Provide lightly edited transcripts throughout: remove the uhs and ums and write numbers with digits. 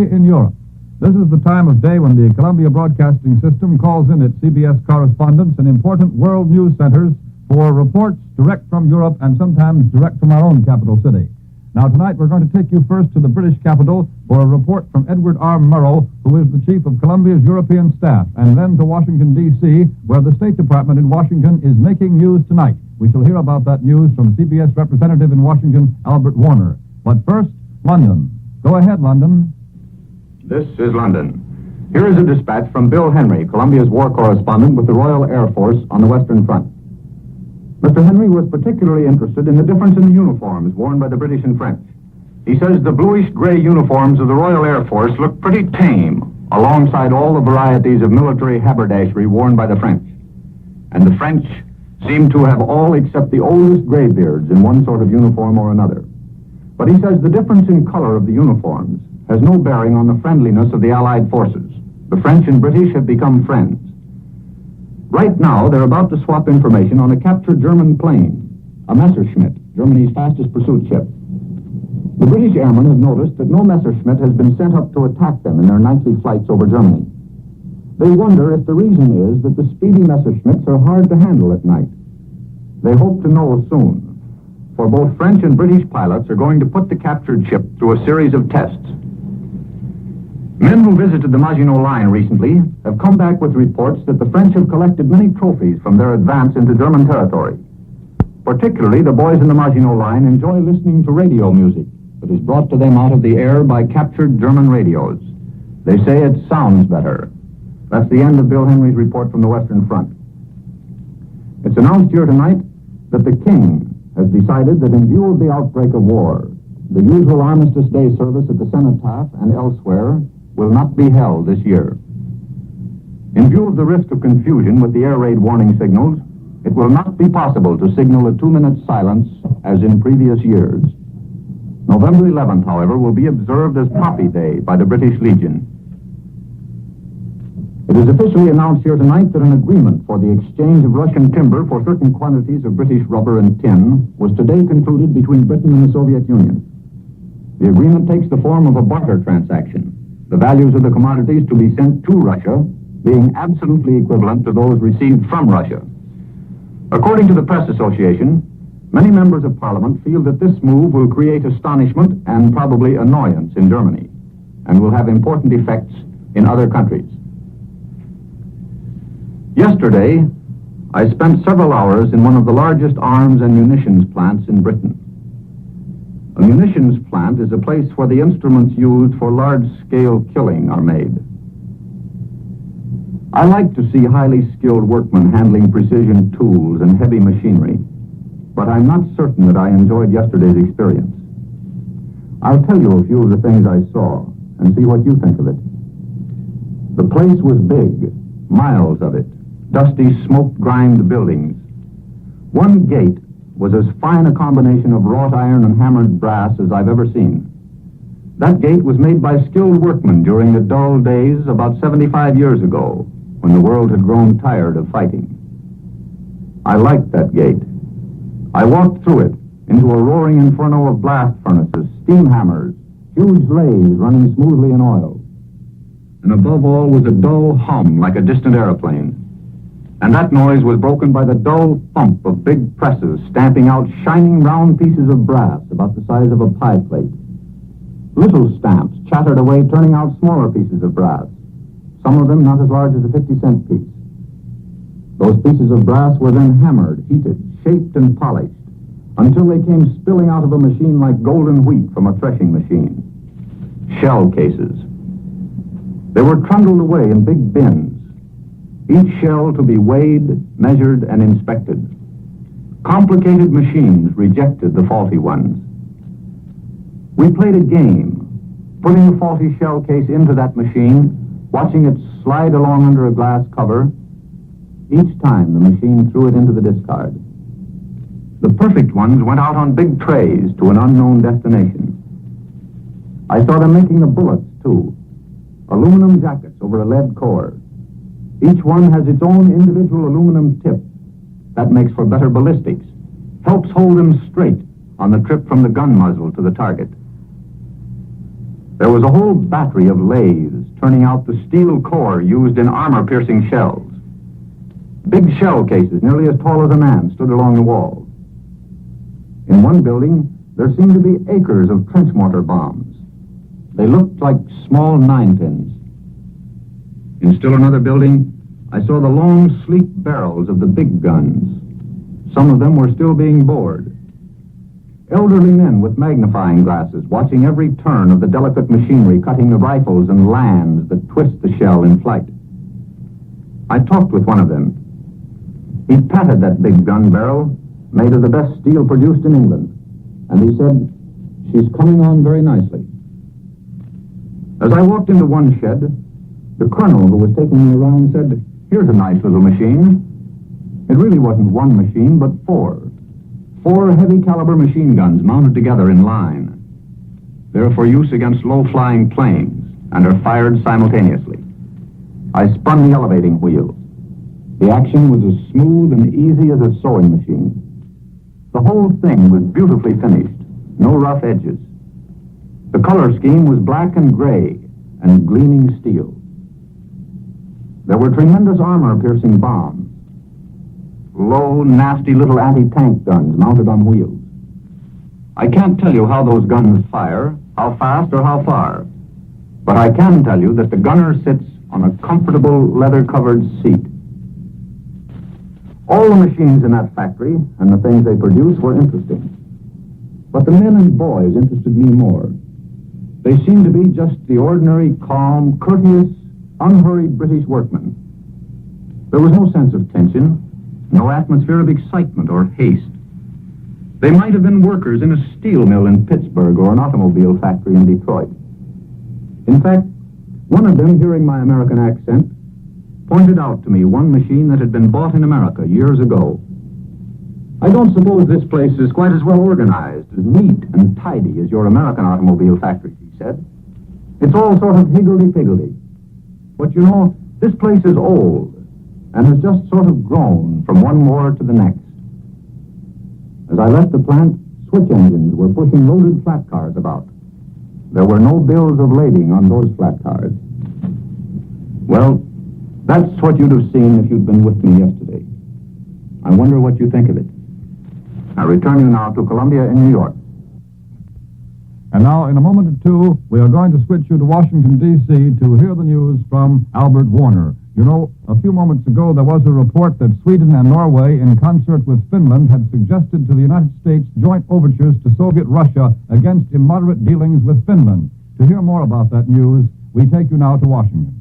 Today in Europe. This is the time of day when the Columbia Broadcasting System calls in its CBS correspondents in important world news centers for reports direct from Europe and sometimes direct from our own capital city. Now, tonight we're going to take you first to the British capital for a report from Edward R. Murrow, who is the chief of Columbia's European staff, and then to Washington, D.C., where the State Department in Washington is making news tonight. We shall hear about that news from CBS representative in Washington, Albert Warner. But first, London. Go ahead, London. This is London. Here is a dispatch from Bill Henry, Columbia's war correspondent with the Royal Air Force on the Western Front. Mr. Henry was particularly interested in the difference in the uniforms worn by the British and French. He says the bluish-gray uniforms of the Royal Air Force look pretty tame alongside all the varieties of military haberdashery worn by the French. And the French seem to have all except the oldest graybeards in one sort of uniform or another. But he says the difference in color of the uniforms has no bearing on the friendliness of the Allied forces. The French and British have become friends. Right now, they're about to swap information on a captured German plane, a Messerschmitt, Germany's fastest pursuit ship. The British airmen have noticed that no Messerschmitt has been sent up to attack them in their nightly flights over Germany. They wonder if the reason is that the speedy Messerschmitts are hard to handle at night. They hope to know soon, for both French and British pilots are going to put the captured ship through a series of tests. Men who visited the Maginot Line recently have come back with reports that the French have collected many trophies from their advance into German territory. Particularly, the boys in the Maginot Line enjoy listening to radio music that is brought to them out of the air by captured German radios. They say it sounds better. That's the end of Bill Henry's report from the Western Front. It's announced here tonight that the King has decided that in view of the outbreak of war, the usual Armistice Day service at the Cenotaph and elsewhere will not be held this year. In view of the risk of confusion with the air raid warning signals, it will not be possible to signal a 2-minute silence as in previous years. November 11th, however, will be observed as Poppy Day by the British Legion. It is officially announced here tonight that an agreement for the exchange of Russian timber for certain quantities of British rubber and tin was today concluded between Britain and the Soviet Union. The agreement takes the form of a barter transaction, the values of the commodities to be sent to Russia being absolutely equivalent to those received from Russia. According to the Press Association, many members of Parliament feel that this move will create astonishment and probably annoyance in Germany and will have important effects in other countries. Yesterday, I spent several hours in one of the largest arms and munitions plants in Britain. A munitions plant is a place where the instruments used for large-scale killing are made. I like to see highly skilled workmen handling precision tools and heavy machinery, but I'm not certain that I enjoyed yesterday's experience. I'll tell you a few of the things I saw and see what you think of it. The place was big, miles of it, dusty, smoke-grimed buildings. One gate was as fine a combination of wrought iron and hammered brass as I've ever seen. That gate was made by skilled workmen during the dull days about 75 years ago, when the world had grown tired of fighting. I liked that gate. I walked through it into a roaring inferno of blast furnaces, steam hammers, huge lathes running smoothly in oil. And above all was a dull hum like a distant airplane. And that noise was broken by the dull thump of big presses stamping out shining round pieces of brass about the size of a pie plate. Little stamps chattered away, turning out smaller pieces of brass, some of them not as large as a 50-cent piece. Those pieces of brass were then hammered, heated, shaped, and polished until they came spilling out of a machine like golden wheat from a threshing machine. Shell cases. They were trundled away in big bins, each shell to be weighed, measured, and inspected. Complicated machines rejected the faulty ones. We played a game, putting the faulty shell case into that machine, watching it slide along under a glass cover. Each time, the machine threw it into the discard. The perfect ones went out on big trays to an unknown destination. I saw them making the bullets, too. Aluminum jackets over a lead core. Each one has its own individual aluminum tip. That makes for better ballistics. Helps hold them straight on the trip from the gun muzzle to the target. There was a whole battery of lathes turning out the steel core used in armor-piercing shells. Big shell cases, nearly as tall as a man, stood along the walls. In one building, there seemed to be acres of trench mortar bombs. They looked like small 9-pins. In still another building, I saw the long, sleek barrels of the big guns. Some of them were still being bored. Elderly men with magnifying glasses watching every turn of the delicate machinery cutting the rifles and lands that twist the shell in flight. I talked with one of them. He patted that big gun barrel, made of the best steel produced in England, and he said, "She's coming on very nicely." As I walked into one shed, the colonel who was taking me around said, "Here's a nice little machine." It really wasn't one machine, but four. Four heavy-caliber machine guns mounted together in line. They're for use against low-flying planes and are fired simultaneously. I spun the elevating wheels. The action was as smooth and easy as a sewing machine. The whole thing was beautifully finished, no rough edges. The color scheme was black and gray and gleaming steel. There were tremendous armor-piercing bombs, low, nasty little anti-tank guns mounted on wheels. I can't tell you how those guns fire, how fast or how far, but I can tell you that the gunner sits on a comfortable leather-covered seat. All the machines in that factory and the things they produce were interesting, but the men and boys interested me more. They seemed to be just the ordinary, calm, courteous, unhurried British workmen. There was no sense of tension, no atmosphere of excitement or haste. They might have been workers in a steel mill in Pittsburgh or an automobile factory in Detroit. In fact, one of them, hearing my American accent, pointed out to me one machine that had been bought in America years ago. "I don't suppose this place is quite as well organized, as neat and tidy as your American automobile factories," he said. "It's all sort of higgledy-piggledy. But you know, this place is old and has just sort of grown from one war to the next." As I left the plant, switch engines were pushing loaded flat cars about. There were no bills of lading on those flat cars. Well, that's what you'd have seen if you'd been with me yesterday. I wonder what you think of it. I return you now to Columbia in New York. And now, in a moment or two, we are going to switch you to Washington, D.C. to hear the news from Albert Warner. You know, a few moments ago, there was a report that Sweden and Norway, in concert with Finland, had suggested to the United States joint overtures to Soviet Russia against immoderate dealings with Finland. To hear more about that news, we take you now to Washington.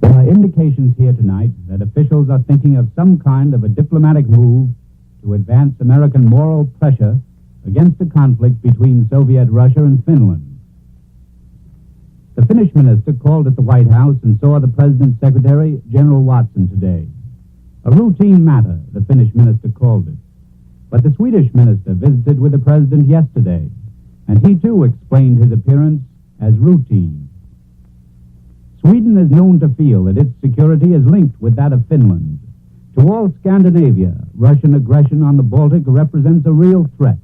There are indications here tonight that officials are thinking of some kind of a diplomatic move to advance American moral pressure against a conflict between Soviet Russia and Finland. The Finnish minister called at the White House and saw the President's Secretary, General Watson, today. A routine matter, the Finnish minister called it. But the Swedish minister visited with the President yesterday, and he too explained his appearance as routine. Sweden is known to feel that its security is linked with that of Finland. To all Scandinavia, Russian aggression on the Baltic represents a real threat.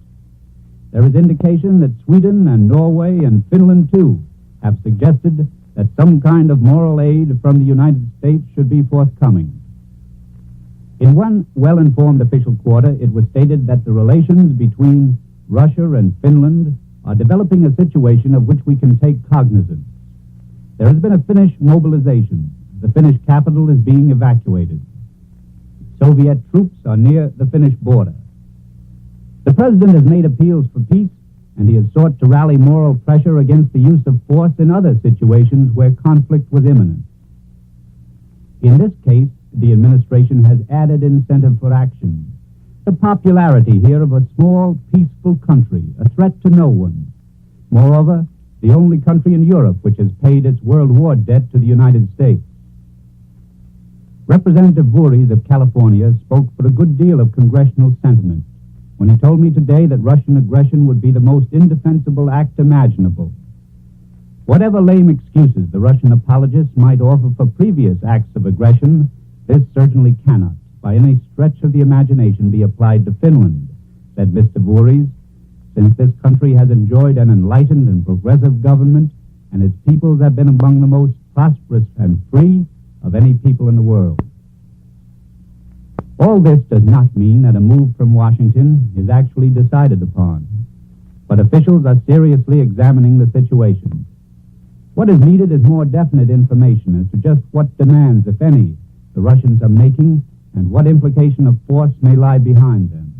There is indication that Sweden and Norway and Finland, too, have suggested that some kind of moral aid from the United States should be forthcoming. In one well-informed official quarter, it was stated that the relations between Russia and Finland are developing a situation of which we can take cognizance. There has been a Finnish mobilization. The Finnish capital is being evacuated. Soviet troops are near the Finnish border. The President has made appeals for peace, and he has sought to rally moral pressure against the use of force in other situations where conflict was imminent. In this case, the administration has added incentive for action. The popularity here of a small, peaceful country, a threat to no one. Moreover, the only country in Europe which has paid its World War debt to the United States. Representative Voorhees of California spoke for a good deal of congressional sentiment when he told me today that Russian aggression would be the most indefensible act imaginable. Whatever lame excuses the Russian apologists might offer for previous acts of aggression, this certainly cannot, by any stretch of the imagination, be applied to Finland, said Mr. Voorhees, since this country has enjoyed an enlightened and progressive government, and its peoples have been among the most prosperous and free of any people in the world. All this does not mean that a move from Washington is actually decided upon, but officials are seriously examining the situation. What is needed is more definite information as to just what demands, if any, the Russians are making and what implication of force may lie behind them.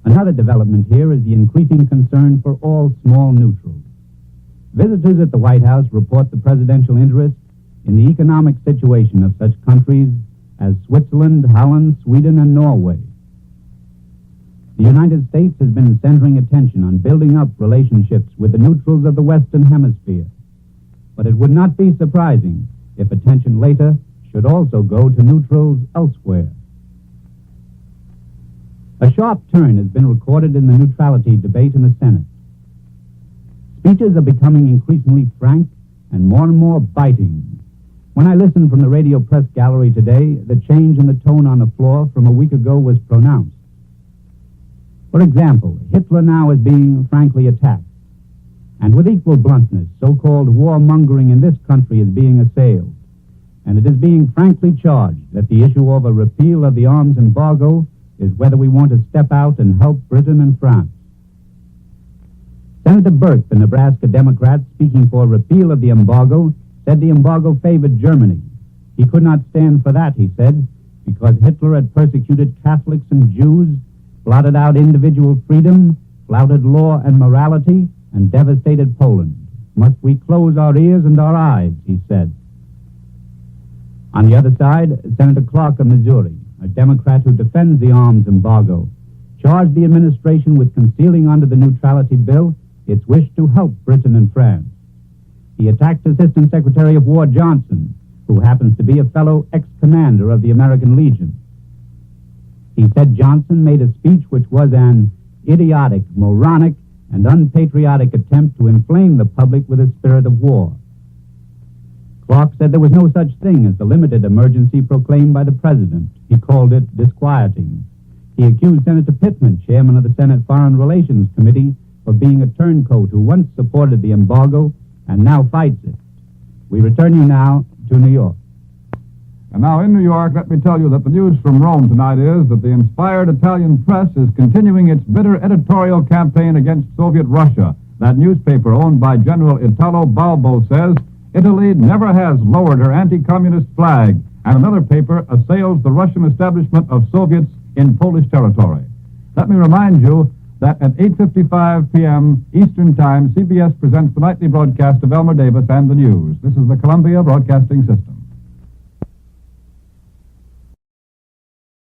Another development here is the increasing concern for all small neutrals. Visitors at the White House report the presidential interest in the economic situation of such countries as Switzerland, Holland, Sweden, and Norway. The United States has been centering attention on building up relationships with the neutrals of the Western Hemisphere. But it would not be surprising if attention later should also go to neutrals elsewhere. A sharp turn has been recorded in the neutrality debate in the Senate. Speeches are becoming increasingly frank and more biting. When I listened from the radio press gallery today, the change in the tone on the floor from a week ago was pronounced. For example, Hitler now is being frankly attacked. And with equal bluntness, so-called warmongering in this country is being assailed. And it is being frankly charged that the issue of a repeal of the arms embargo is whether we want to step out and help Britain and France. Senator Burke, the Nebraska Democrat, speaking for repeal of the embargo, said the embargo favored Germany. He could not stand for that, he said, because Hitler had persecuted Catholics and Jews, blotted out individual freedom, flouted law and morality, and devastated Poland. Must we close our ears and our eyes, he said. On the other side, Senator Clark of Missouri, a Democrat who defends the arms embargo, charged the administration with concealing under the neutrality bill its wish to help Britain and France. He attacked Assistant Secretary of War Johnson, who happens to be a fellow ex-commander of the American Legion. He said Johnson made a speech which was an idiotic, moronic, and unpatriotic attempt to inflame the public with a spirit of war. Clark said there was no such thing as the limited emergency proclaimed by the president. He called it disquieting. He accused Senator Pittman, chairman of the Senate Foreign Relations Committee, of being a turncoat who once supported the embargo and now fights it. We return you now to New York. And now in New York, let me tell you that the news from Rome tonight is that the inspired Italian press is continuing its bitter editorial campaign against Soviet Russia. That newspaper, owned by General Italo Balbo, says Italy never has lowered her anti-communist flag, and another paper assails the Russian establishment of Soviets in Polish territory. Let me remind you that at 8:55 p.m. Eastern Time, CBS presents the nightly broadcast of Elmer Davis and the news. This is the Columbia Broadcasting System.